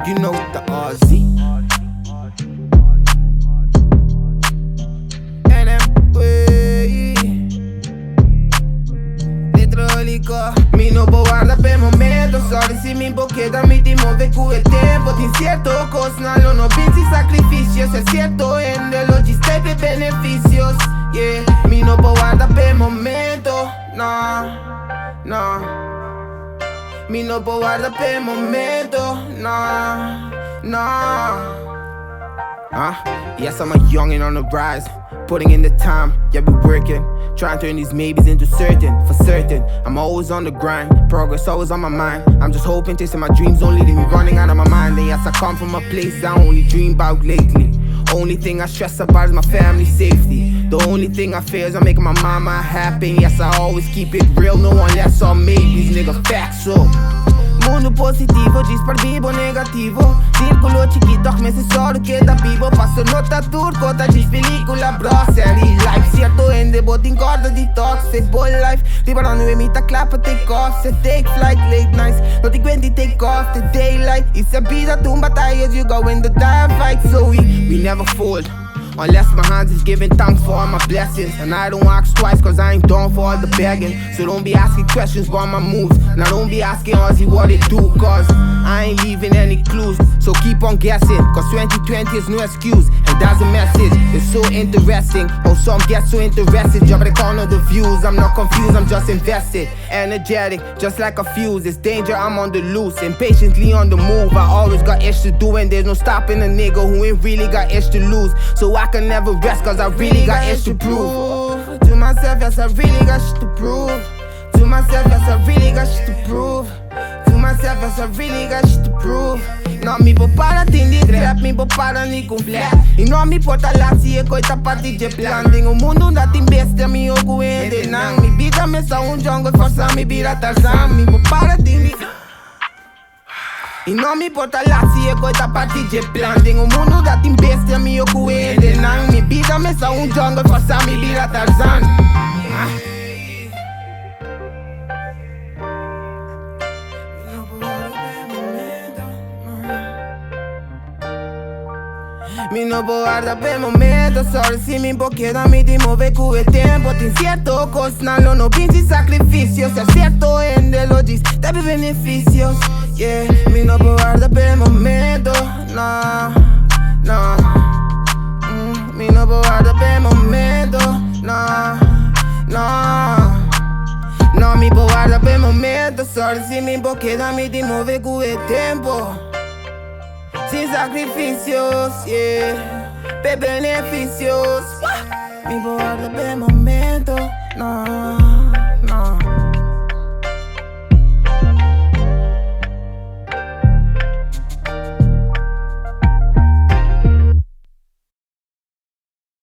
You know the Aussie. Mi no può guardare per momento, sorry se mi bocchetta, mi ti muove con il tempo. Ti incierto cosa, no no pensi sacrificios, es cierto en de logistica e beneficios. Yeah, mi no può guardare per momento, no, no. Mi no può guardare per momento, no, no. Yes, I'm a youngin' on the rise, putting in the time, yeah, we working, trying to turn these maybes into certain, for certain. I'm always on the grind, progress always on my mind. I'm just hoping, chasing my dreams, don't leave me running out of my mind. And yes, I come from a place I only dream about lately. Only thing I stress about is my family's safety. The only thing I fear is I'm making my mama happy. And yes, I always keep it real, no one less on me. These niggas facts, so mundo positivo, disperdivo negativo. Círculo chiquito, me se solo queda vivo. Passo nota turco, tá de película, bro. Série life, certo em debote, engorda detox. Say boy life, liberando em mim, tá clapa, take off. Say take flight, late nights, não te aguento take off the daylight. It's a vida, tu batalhas, you go in the damn fight. So we never fold, unless my hands is giving thanks for all my blessings. And I don't ask twice cause I ain't done for all the begging. So don't be asking questions about my moves. Now don't be asking Ozzy what it do, cause I ain't leaving any clues. So keep on guessing, cause 2020 is no excuse. And that's a message, it's so interesting. Oh, some get so interested, jump the corner the views. I'm not confused, I'm just invested. Energetic, just like a fuse. It's danger, I'm on the loose, impatiently on the move. I always got ish to do and there's no stopping a nigga who ain't really got ish to lose. So I can never rest cause I really got ish to prove. To myself, yes, I really got shit to prove. To myself, yes, I really got shit to prove. To myself, yes, I really got shit to prove. Não me vou para de trap, me vou para nem completo. E não me porta lá se é coisa parte de plan. Tem um mundo da tem besta, me ogo em de não. Me vida me só jungle, força me vira Tarzan. Me vou para de e não me importa lá se é coisa parte de plan. Tem um mundo da tem besta, me ogo em de não. Me vida me só jungle, força me vira Tarzan. Mi no può guardare per momento, sorry se mi bocchetta, mi ti muove con il tempo. Ti incierto cosa, no no pensi sacrificios, es cierto en de logistica e beneficios. Yeah, mi no può guardare per momento, no, no. Mi no può guardare per momento, no, no. No mi può guardare per momento, sorry se mi bocchetta, mi ti muove con il tempo. Sin sacrificios, yeah, pe beneficios. Mi